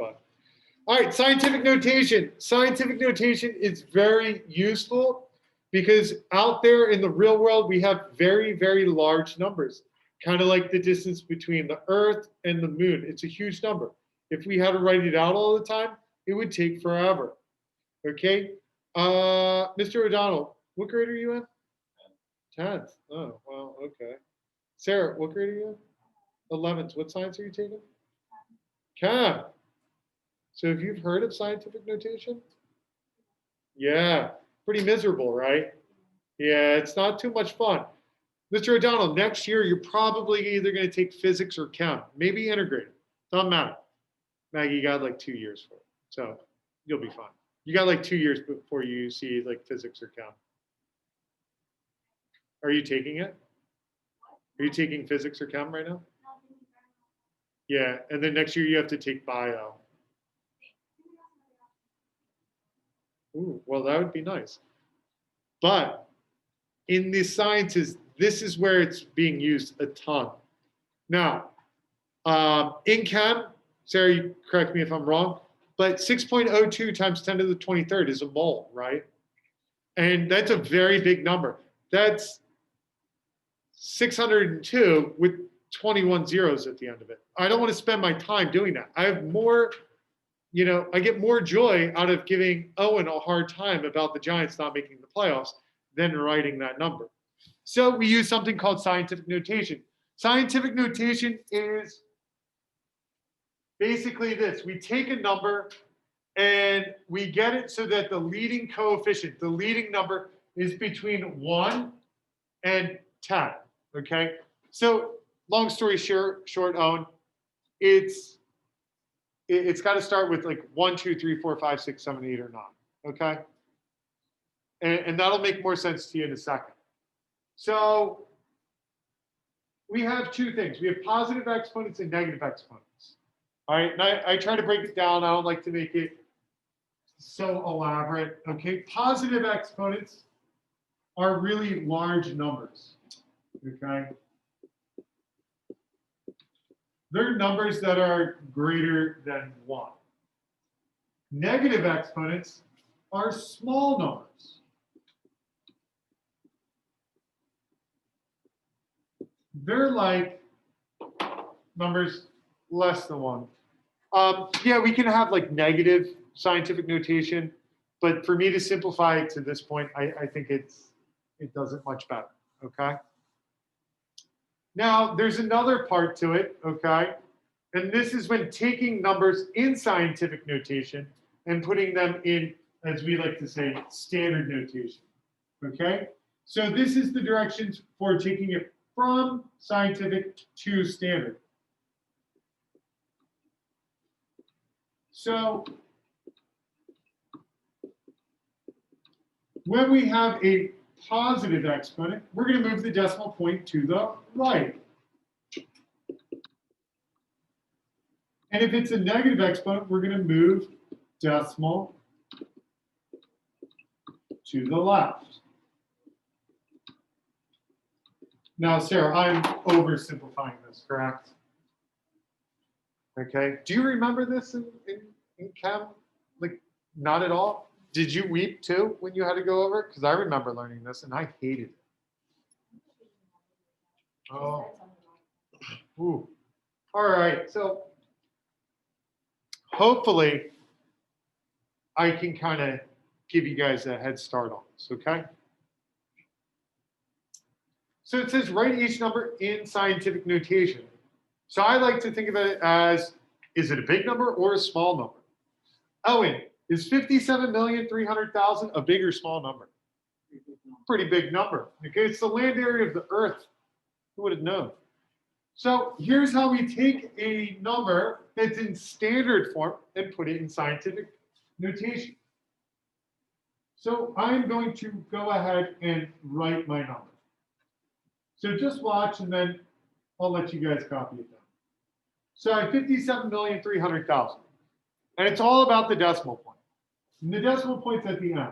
fun. All right, scientific notation. Scientific notation is very useful because out there in the real world, we have very, very large numbers, kind of like the distance between the Earth and the moon. It's a huge number. If we had to write it out all the time, it would take forever. Okay? Mr. O'Donnell, what grade are you in? 10th. Oh, well, okay. Sarah, what grade are you in? 11th. What science are you taking? Chem. So have you heard of scientific notation? Yeah, pretty miserable, right? Yeah, it's not too much fun. Mr. O'Donnell, next year you're probably either going to take physics or chem, maybe integrated. Doesn't matter. Maggie, you got like 2 years for it, so you'll be fine. You got like 2 years before you see like physics or chem. Are you taking it? Are you taking physics or chem right now? Yeah, and then next year you have to take bio. Ooh, well, that would be nice. But in the sciences, this is where it's being used a ton. Now, in chem, Sarah, you correct me if I'm wrong, but 6.02 times 10 to the 23rd is a mole, right? And that's a very big number. That's 602 with 21 zeros at the end of it. I don't want to spend my time doing that. I have more, I get more joy out of giving Owen a hard time about the Giants not making the playoffs than writing that number. So we use something called scientific notation. Scientific notation is basically this. We take a number and we get it so that the leading coefficient, the leading number, is between 1 and 10, okay? So long story short, Owen, it's got to start with like 1, 2, 3, 4, 5, 6, 7, 8, or 9, okay? And that'll make more sense to you in a second. So we have two things. We have positive exponents and negative exponents. All right, and I try to break it down. I don't like to make it so elaborate. Okay, positive exponents are really large numbers. Okay, they're numbers that are greater than 1. Negative exponents are small numbers. They're like numbers less than 1. Yeah, we can have like negative scientific notation, but for me to simplify it to this point, I think it does it much better, okay? Now, there's another part to it, okay? And this is when taking numbers in scientific notation and putting them in, as we like to say, standard notation, okay? So this is the directions for taking it from scientific to standard. So when we have a positive exponent, we're going to move the decimal point to the right. And if it's a negative exponent, we're going to move decimal to the left. Now, Sarah, I'm oversimplifying this, correct? Okay. Do you remember this in chem? Like, not at all? Did you weep too when you had to go over it? Because I remember learning this and I hated it. Oh. Ooh. All right. So hopefully I can kind of give you guys a head start on this, okay? So it says write each number in scientific notation. So I like to think of it as, is it a big number or a small number? Owen, is 57,300,000 a big or small number? Pretty big number. Okay, it's the land area of the Earth. Who would have known? So here's how we take a number that's in standard form and put it in scientific notation. So I'm going to go ahead and write my number. So just watch and then I'll let you guys copy it down. So I have 57,300,000. And it's all about the decimal point. And the decimal point's at the end.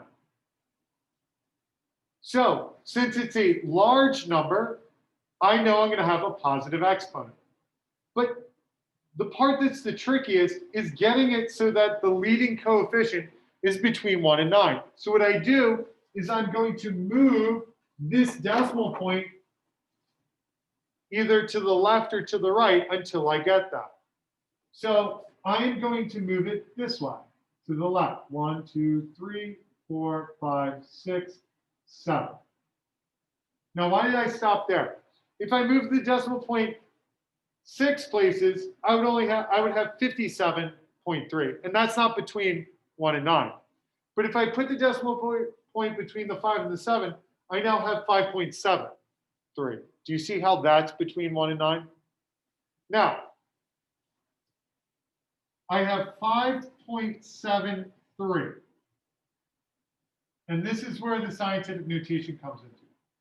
So since it's a large number, I know I'm going to have a positive exponent. But The part that's the trickiest is getting it so that the leading coefficient is between 1 and 9. So what I do is I'm going to move this decimal point either to the left or to the right until I get that. So I am going to move it this way, to the left. 1, 2, 3, 4, 5, 6, 7. Now, why did I stop there? If I move the decimal point 6 places, I would have 57.3, and that's not between 1 and 9. But if I put the decimal point between the 5 and the 7, I now have 5.73. Do you see how that's between 1 and 9? Now, I have 5.73. And this is where the scientific notation comes into.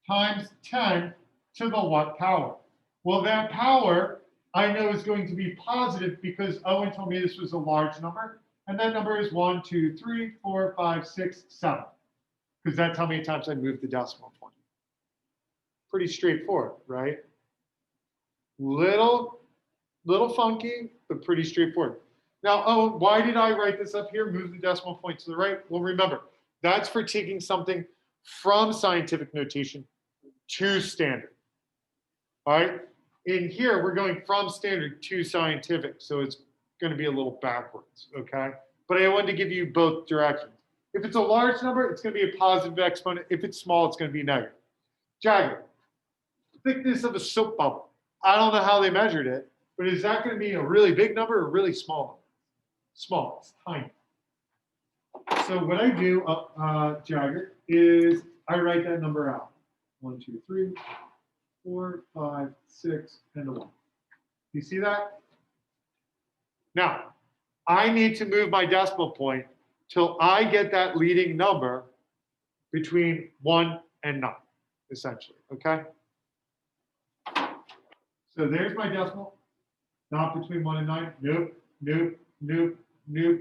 Times 10 to the what power? Well, that power I know is going to be positive because Owen told me this was a large number. And that number is 1, 2, 3, 4, 5, 6, 7. Because that's how many times I moved the decimal point. Pretty straightforward, right? Little funky, but pretty straightforward. Now, Owen, why did I write this up here? Move the decimal point to the right. Well, remember, that's for taking something from scientific notation to standard. All right. In here, we're going from standard to scientific. So it's going to be a little backwards. Okay. But I wanted to give you both directions. If it's a large number, it's going to be a positive exponent. If it's small, it's going to be negative. Jagger, thickness of a soap bubble. I don't know how they measured it, but is that going to be a really big number or a really small number? Small. It's tiny. So what I do, Jagger, is I write that number out. 1, 2, 3, 4, 5, 6, and a 1. You see that? Now, I need to move my decimal point till I get that leading number between 1 and 9, essentially, okay? So there's my decimal, not between 1 and 9. Nope, nope, nope, nope.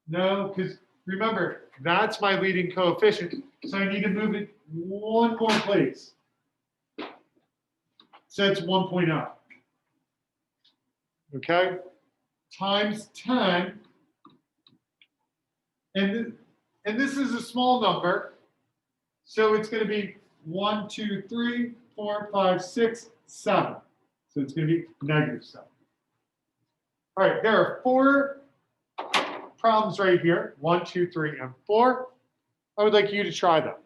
No, because remember, that's my leading coefficient. So I need to move it one more place. So it's 1.0. Okay? Times 10. And this is a small number. So it's going to be 1, 2, 3, 4, 5, 6, 7. So it's going to be negative 7. All right, there are 4 problems right here. 1, 2, 3, and 4. I would like you to try them.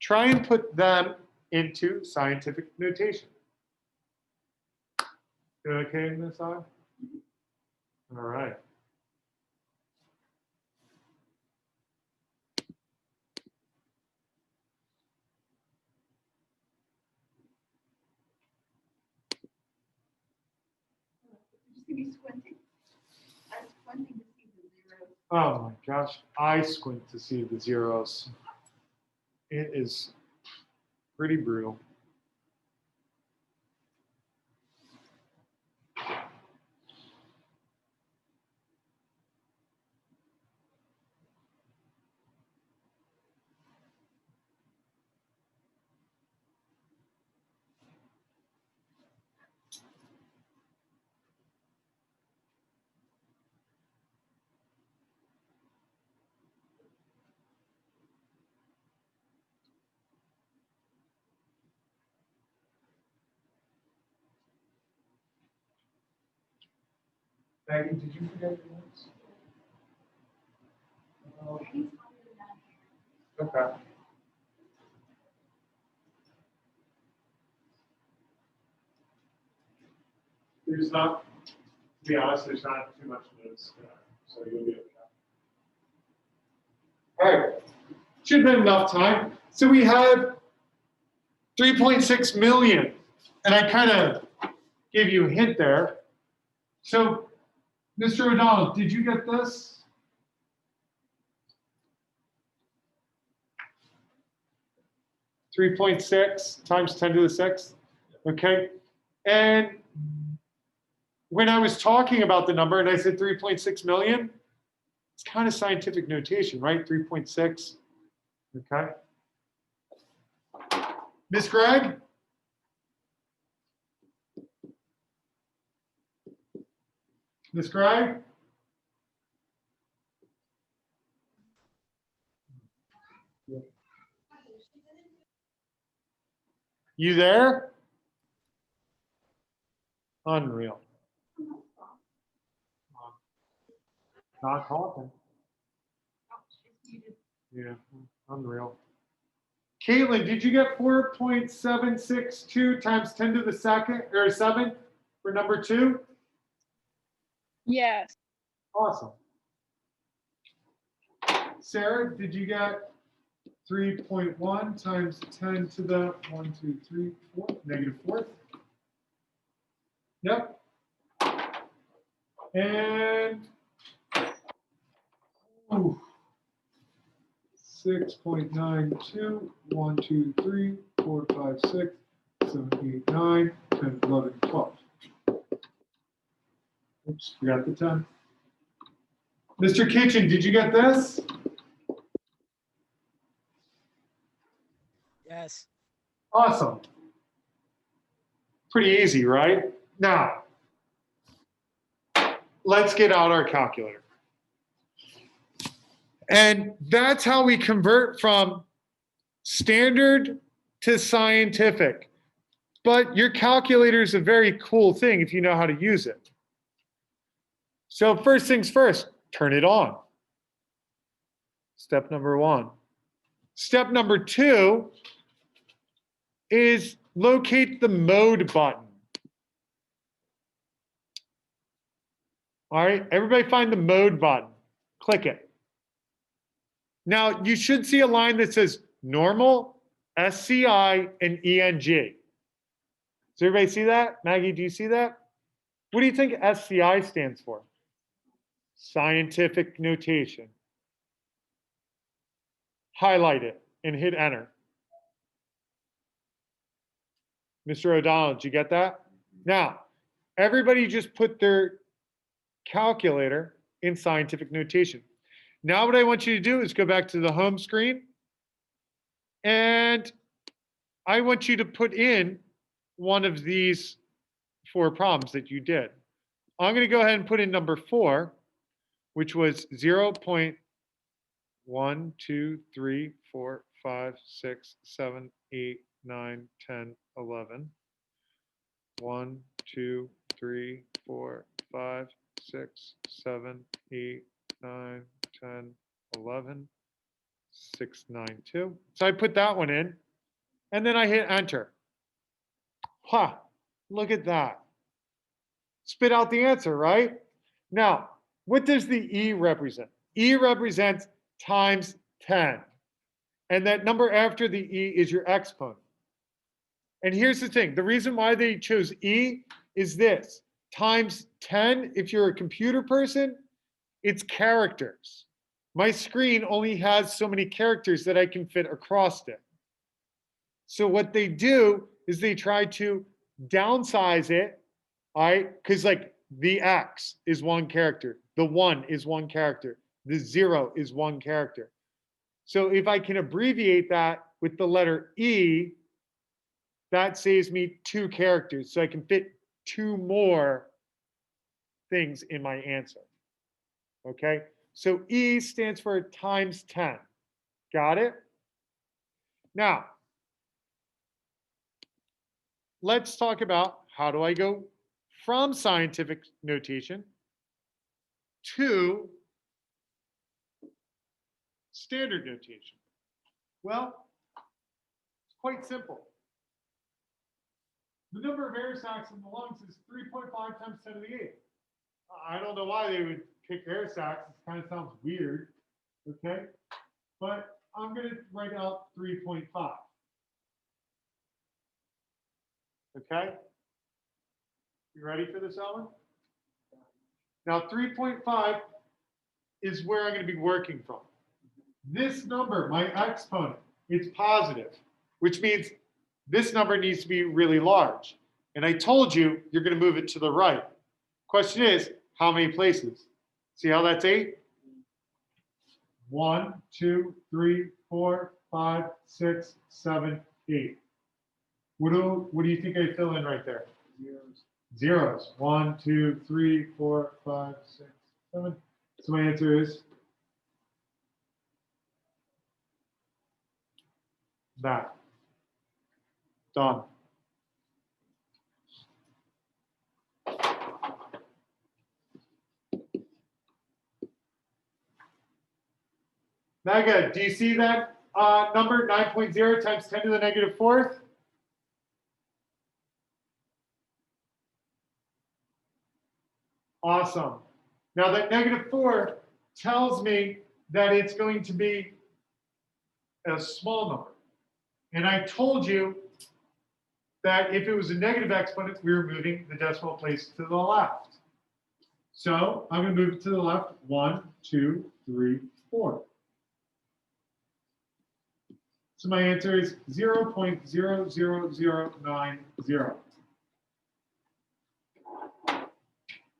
Try and put them into scientific notation. You okay in this eye? All right. Be squinting. I'm squinting to see the zeros. Oh my gosh, I squint to see the zeros. It is pretty brutal. Maggie, did you forget your notes? Okay. There's not, to be honest, there's not too much notes, so you'll be okay. All right, should have been enough time. So we have 3.6 million, and I kind of gave you a hint there. So, Mr. O'Donnell, did you get this? (3.6) times 10 to the 6th. Okay, and when I was talking about the number and I said 3.6 million, it's kind of scientific notation, right? 3.6. Okay. Miss Gregg? Miss Gray? You there? Unreal. Not talking. Yeah, unreal. Caitlin, did you get 4.762 times 10 to the second or 7 for number 2? Yes. Awesome. Sarah, did you get 3.1 times 10 to the 1, 2, 3, 4, -4? Yep. And 6.92, 1, 2, 3, 4, 5, 6, 7, 8, 9, 10, 11, 12. Oops, forgot the 10. Mr. Kitchen, did you get this? Yes. Awesome. Pretty easy, right? Now, let's get out our calculator. And that's how we convert from standard to scientific. But your calculator is a very cool thing if you know how to use it. So first things first, turn it on. Step number 1. Step number 2 is locate the mode button. All right, everybody find the mode button. Click it. Now, you should see a line that says normal, SCI, and ENG. Does everybody see that? Maggie, do you see that? What do you think SCI stands for? Scientific notation. Highlight it and hit enter. Mr. O'Donnell, did you get that? Now, everybody just put their calculator in scientific notation. Now what I want you to do is go back to the home screen and I want you to put in one of these 4 problems that you did. I'm going to go ahead and put in number 4, which was 0.1, 2, 3, 4, 5, 6, 7, 8, 9, 10, 11. 1, 2, 3, 4, 5, 6, 7, 8, 9, 10, 11, 6, 9, 2. So I put that one in, and then I hit enter. Ha, look at that. Spit out the answer, right? Now, what does the E represent? E represents times 10. And that number after the E is your exponent. And here's the thing, the reason why they chose E is this. Times 10, if you're a computer person, it's characters. My screen only has so many characters that I can fit across it. So what they do is they try to downsize it, all right? Because like the X is 1 character, the 1 is 1 character, the 0 is 1 character. So if I can abbreviate that with the letter E, that saves me 2 characters. So I can fit 2 more things in my answer. Okay, so E stands for times 10. Got it? Now, let's talk about how do I go from scientific notation to standard notation. Well, it's quite simple. The number of air sacs in the lungs is 3.5 times 10 to the 8th. I don't know why they would pick air sacs. It kind of sounds weird, okay? But I'm going to write out 3.5. Okay? You ready for this, Ellen? Now, 3.5 is where I'm going to be working from. This number, my exponent, it's positive, which means this number needs to be really large. And I told you, you're going to move it to the right. Question is, how many places? See how that's 8? 1, 2, 3, 4, 5, 6, 7, 8. What do you think I fill in right there? zeros. 1, 2, 3, 4, 5, 6, 7. So my answer is that. Done. Mega, do you see that number, 9.0 times 10 to the negative fourth? Awesome. Now that negative 4 tells me that it's going to be a small number. And I told you that if it was a negative exponent, we were moving the decimal place to the left. So I'm going to move it to the left. 1, 2, 3, 4. So my answer is 0.00090.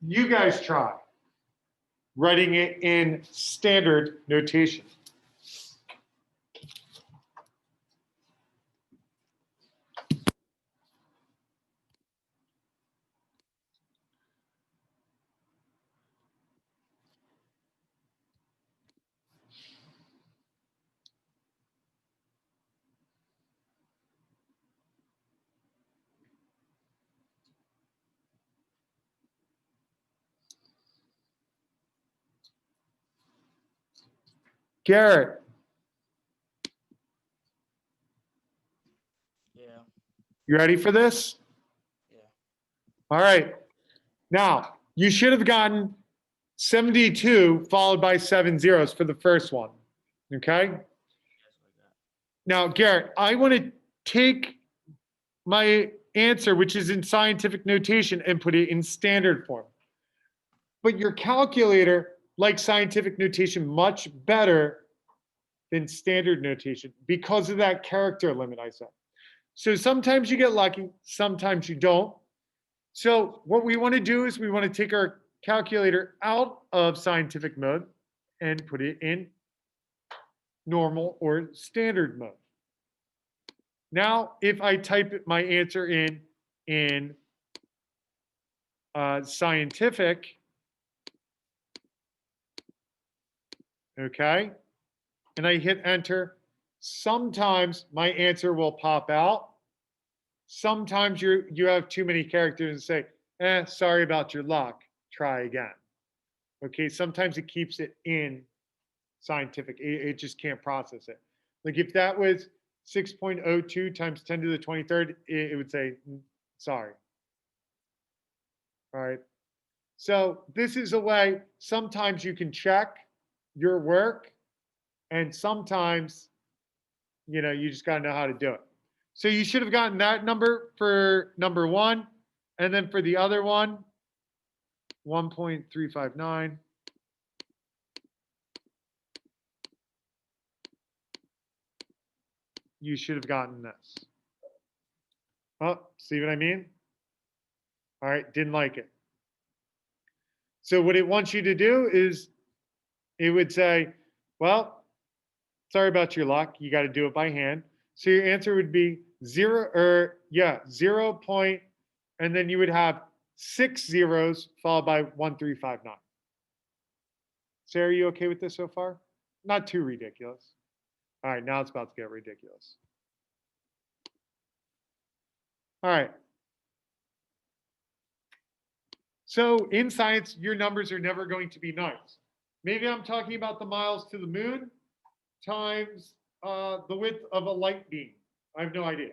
You guys try writing it in standard notation. Garrett. Yeah. You ready for this? Yeah. All right. Now, you should have gotten 72 followed by 7 zeros for the first one. Okay? Now, Garrett, I want to take my answer, which is in scientific notation, and put it in standard form. But your calculator likes scientific notation much better than standard notation because of that character limit I said. So sometimes you get lucky, sometimes you don't. So what we want to do is we want to take our calculator out of scientific mode and put it in normal or standard mode. Now, if I type my answer in scientific, okay, and I hit enter, sometimes my answer will pop out. Sometimes you have too many characters and say, sorry about your luck, try again. Okay, sometimes it keeps it in scientific. It just can't process it. Like if that was 6.02 times 10 to the 23rd, it would say, sorry. All right. So this is a way, sometimes you can check your work and sometimes, you just got to know how to do it. So you should have gotten that number for number 1. And then for the other one, 1.359. You should have gotten this. Oh, see what I mean? All right, didn't like it. So what it wants you to do is it would say, well, sorry about your luck. You got to do it by hand. So your answer would be 0 point, and then you would have 6 zeros followed by 1359. Sarah, are you okay with this so far? Not too ridiculous. All right, now it's about to get ridiculous. All right. So in science, your numbers are never going to be nice. Maybe I'm talking about the miles to the moon times the width of a light beam. I have no idea.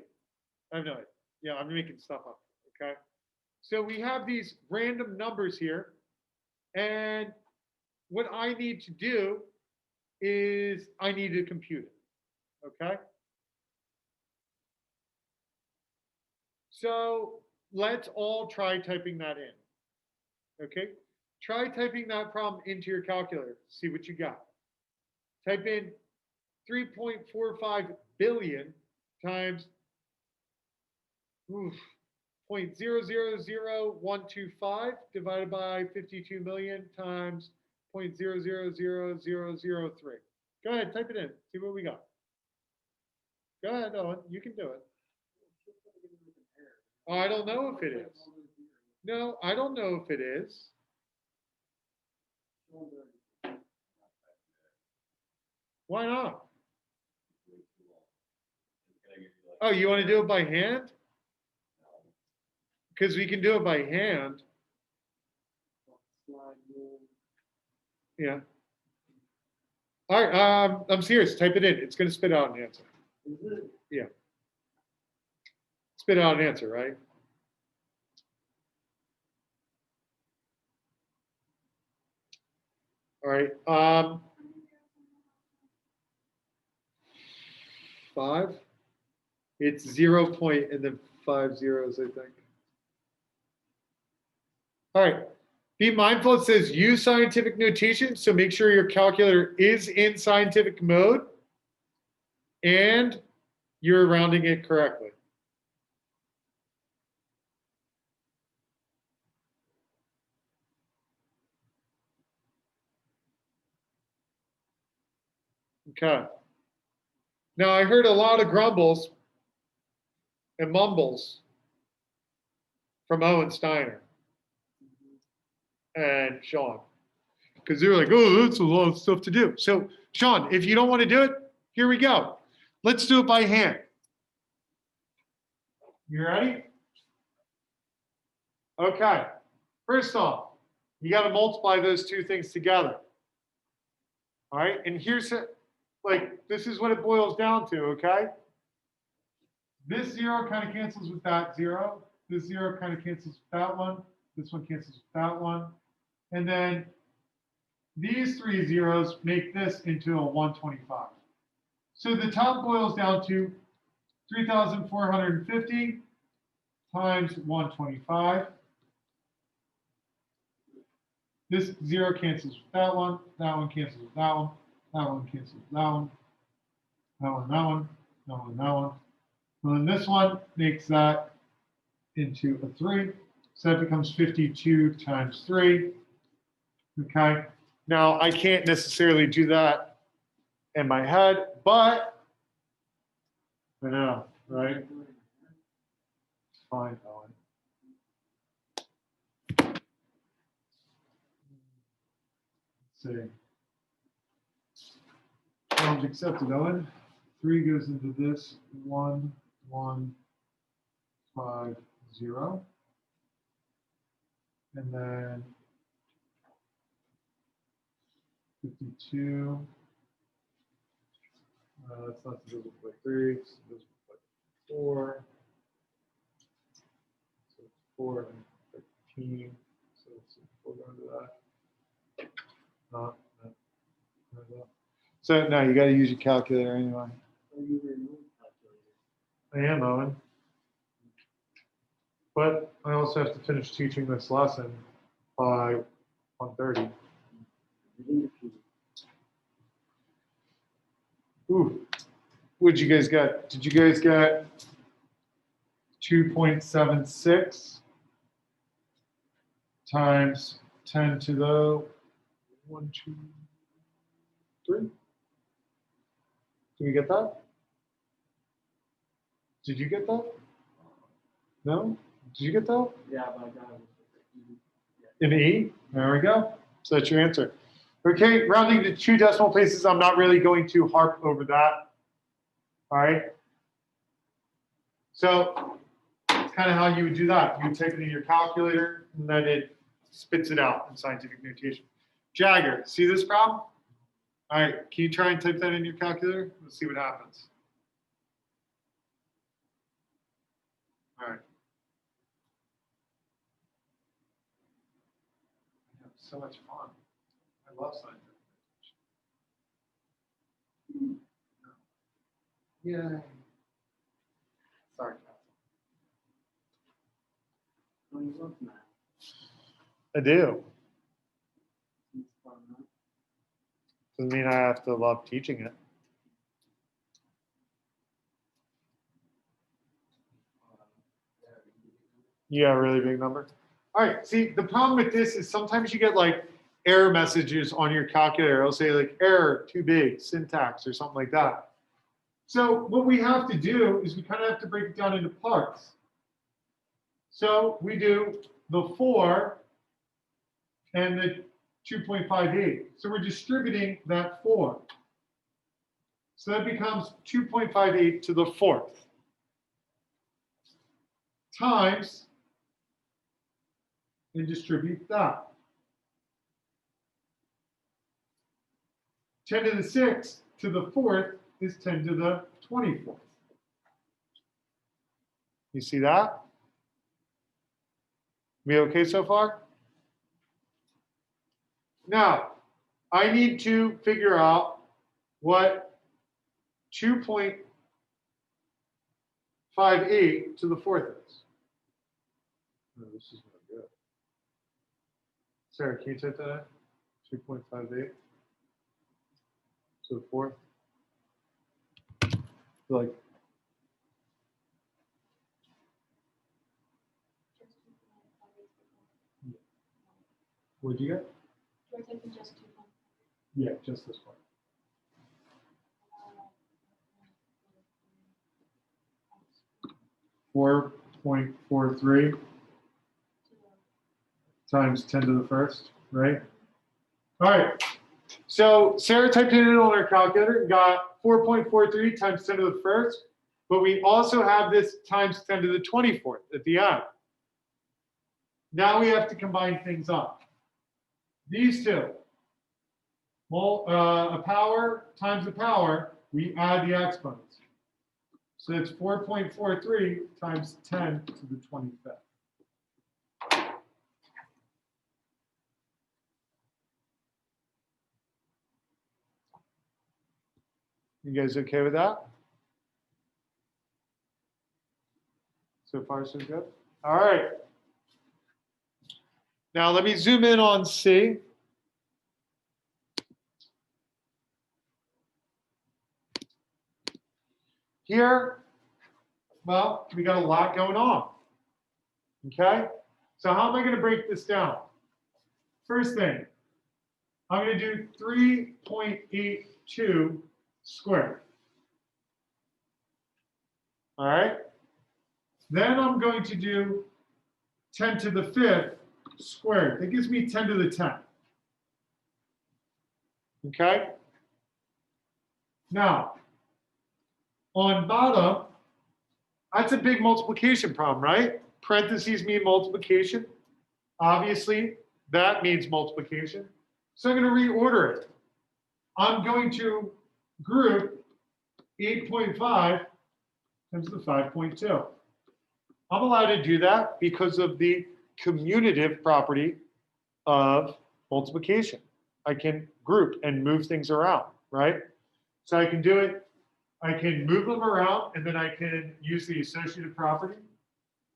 I have no idea. Yeah, I'm making stuff up. Okay. So we have these random numbers here. And what I need to do is I need to compute it. Okay. So let's all try typing that in. Okay. Try typing that problem into your calculator. See what you got. Type in 3.45 billion times 0.000125 divided by 52 million times 0.000003. Go ahead, type it in. See what we got. Go ahead, Owen. You can do it. Oh, I don't know if it is. No, I don't know if it is. Why not? Oh, you want to do it by hand? Because we can do it by hand. Yeah. All right. I'm serious. Type it in. It's going to spit out an answer. Yeah. Spit out an answer, right? All right. 5. It's 0 point and then 5 zeros, I think. All right. Be mindful, it says use scientific notation, so make sure your calculator is in scientific mode and you're rounding it correctly. Okay. Now I heard a lot of grumbles and mumbles from Owen Steiner and Sean, because they were like, oh, that's a lot of stuff to do. So Sean, if you don't want to do it, here we go. Let's do it by hand. You ready? Okay. First off, you got to multiply those two things together. All right. And here's like, this is what it boils down to. Okay. This 0 kind of cancels with that 0. This 0 kind of cancels with that one. This one cancels with that one. And then these 3 zeros make this into a 125. So the top boils down to 3,450 times 125. This 0 cancels with that one cancels with that one cancels with that one, that one, that one, that one, that one. And then this one makes that into a 3. So that becomes 52 times 3. Okay. Now I can't necessarily do that in my head, but I know, right? It's fine, Owen. Let's see. Challenge accepted, Owen. 3 goes into this. 1, 1, 5, 0. And then 52. That's not divisible by 3. It's divisible by 4. So it's 4 and 13. So it's 4 going to that. No. So no, you got to use your calculator anyway. I am, Owen. But I also have to finish teaching this lesson by 1:30. Ooh, what'd you guys get? Did you guys get 2.76 times 10 to the 1, 2, 3? Did we get that? Did you get that? No? Did you get that? Yeah, but I got it. An E? There we go. So that's your answer. Okay, rounding to 2 decimal places, I'm not really going to harp over that. All right. So it's kind of how you would do that. You would type it in your calculator, and then it spits it out in scientific notation. Jagger, see this problem? All right, can you try and type that in your calculator? Let's see what happens. All right. I have so much fun. I love scientific notation. Yay. Sorry, Oh, you love math. I do. It's fun, huh? Doesn't mean I have to love teaching it. Yeah, really big number. All right, see, the problem with this is sometimes you get like error messages on your calculator. It'll say like error, too big, syntax, or something like that. So what we have to do is we kind of have to break it down into parts. So we do the 4, and the 2.58. So we're distributing that 4. So that becomes 2.58 to the 4th times, and distribute that. 10 to the 6th to the 4th is 10 to the 24th. You see that? We okay so far? Now, I need to figure out what 2.58 to the 4th is. No, this is not good. Sarah, can you type that in? 2.58 to the 4th? Like, what'd you get? Yeah, just this one. .43 times 10 to the 1st, right? All right. So Sarah typed it in on her calculator and got 4.43 times 10 to the 1st, but we also have this times 10 to the 24th at the end. Now we have to combine things up. These two, well, a power times a power, we add the exponents. So it's 4.43 times 10 to the 25th. You guys okay with that? So far, so good? All right. Now let me zoom in on C. Here, well, we got a lot going on. Okay? So how am I going to break this down? First thing, I'm going to do 3.82 squared. All right? Then I'm going to do 10 to the 5th squared. That gives me 10 to the 10th. Okay? Now, on bottom, that's a big multiplication problem, right? Parentheses mean multiplication. Obviously, that means multiplication. So I'm going to reorder it. I'm going to group 8.5 times the 5.2. I'm allowed to do that because of the commutative property of multiplication. I can group and move things around, right? So I can do it. I can move them around, and then I can use the associative property.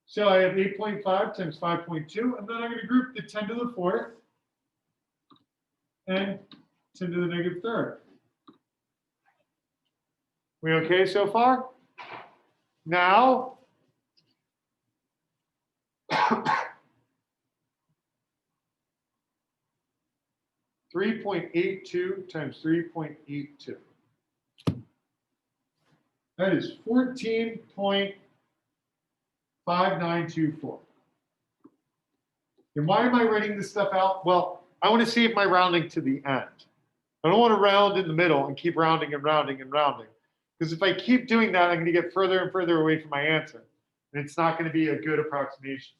So I have 8.5 times 5.2, and then I'm going to group the 10 to the 4th and 10 to the negative 3rd. We okay so far? Now, 3.82 times 3.82. That is 14.5924. And why am I writing this stuff out? Well, I want to save my rounding to the end. I don't want to round in the middle and keep rounding and rounding and rounding. Because if I keep doing that, I'm going to get further and further away from my answer. And it's not going to be a good approximation.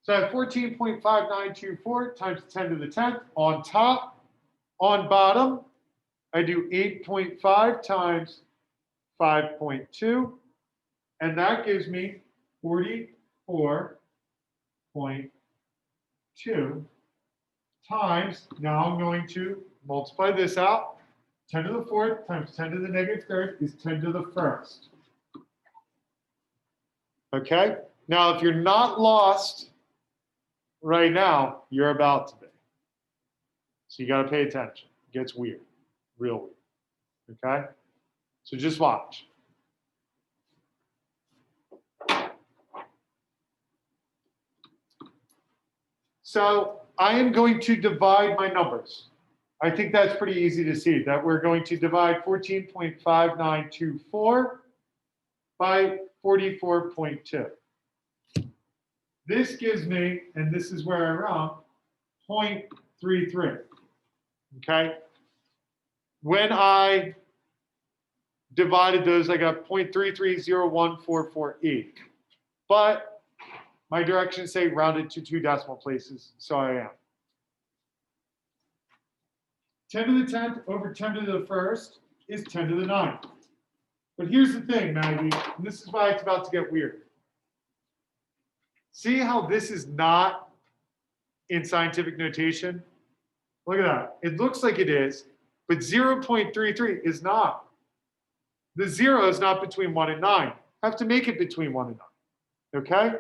So I have 14.5924 times 10 to the 10th on top. On bottom, I do 8.5 times 5.2, and that gives me 44.2 times, now I'm going to multiply this out, 10 to the 4th times 10 to the negative 3rd is 10 to the 1st. Okay, now if you're not lost right now, you're about to be. So you got to pay attention. It gets weird, real weird. Okay? So just watch. So I am going to divide my numbers. I think that's pretty easy to see that we're going to divide 14.5924 by 44.2. This gives me, and this is where I round, 0.33. Okay? When I divided those, I got 0.3301448. But my directions say rounded to 2 decimal places, so I am. 10 to the 10th over 10 to the 1st is 10 to the 9th. But here's the thing, Maggie, and this is why it's about to get weird. See how this is not in scientific notation? Look at that. It looks like it is, but 0.33 is not. The 0 is not between 1 and 9. I have to make it between 1 and 9. Okay?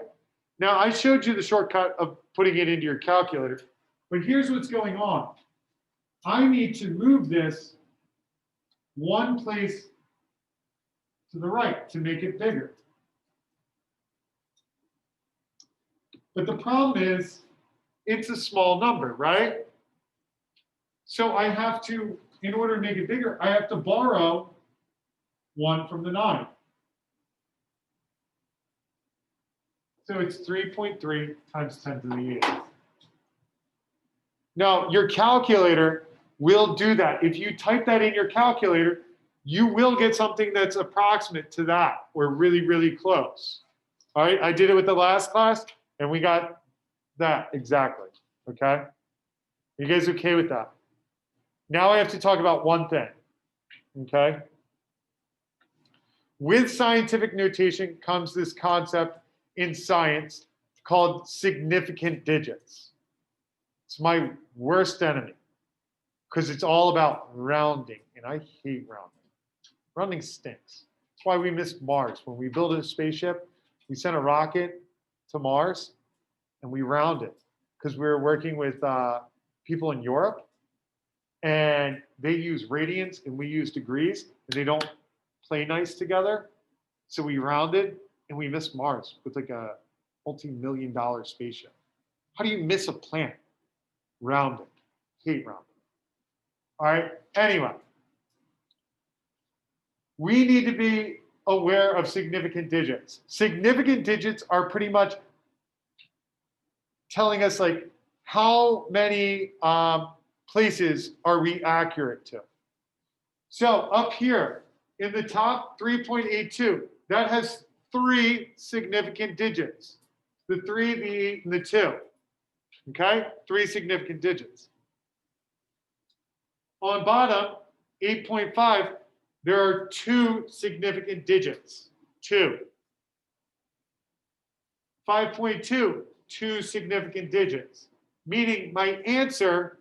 Now, I showed you the shortcut of putting it into your calculator, but here's what's going on. I need to move this one place to the right to make it bigger. But the problem is, it's a small number, right? So I have to, in order to make it bigger, I have to borrow 1 from the 9. So it's 3.3 times 10 to the 8th. Now, your calculator will do that. If you type that in your calculator, you will get something that's approximate to that, or really, really close. All right, I did it with the last class, and we got that exactly, okay? You guys okay with that? Now I have to talk about one thing, okay? With scientific notation comes this concept in science called significant digits. It's my worst enemy because it's all about rounding, and I hate rounding. Rounding stinks. That's why we missed Mars. When we built a spaceship, we sent a rocket to Mars, and we rounded because we were working with people in Europe, and they use radians and we use degrees, and they don't play nice together. So we rounded, and we missed Mars with like a multi-million-dollar spaceship. How do you miss a planet? Rounding. Hate rounding. All right. Anyway, we need to be aware of significant digits. Significant digits are pretty much telling us like how many places are we accurate to. So up here in the top, 3.82, that has 3 significant digits. The 3, the 8, and the 2. Okay, 3 significant digits. On bottom, 8.5, there are 2 significant digits. 2. 5.2, 2 significant digits. Meaning my answer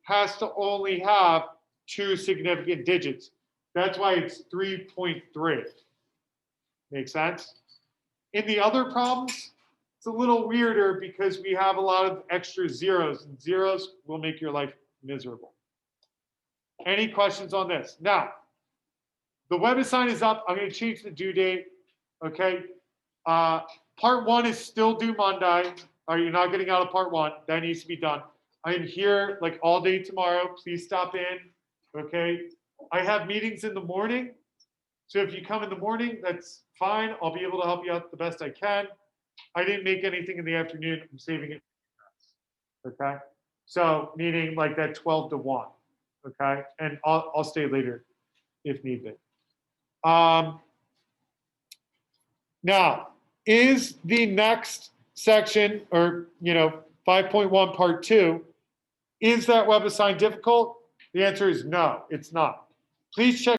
has to only have 2 significant digits. That's why it's 3.3. Make sense? In the other problems, it's a little weirder because we have a lot of extra zeros, and zeros will make your life miserable. Any questions on this? Now, the web assign is up. I'm going to change the due date. Okay. Part 1 is still due Monday. You're not getting out of part 1. That needs to be done. I am here like all day tomorrow. Please stop in. Okay. I have meetings in the morning. So if you come in the morning, that's fine. I'll be able to help you out the best I can. I didn't make anything in the afternoon. I'm saving it. Okay. So meaning like that 12 to 1. Okay. And I'll stay later if need be. Now, is the next section, or 5.1 part 2, is that web assign difficult? The answer is no, it's not. Please check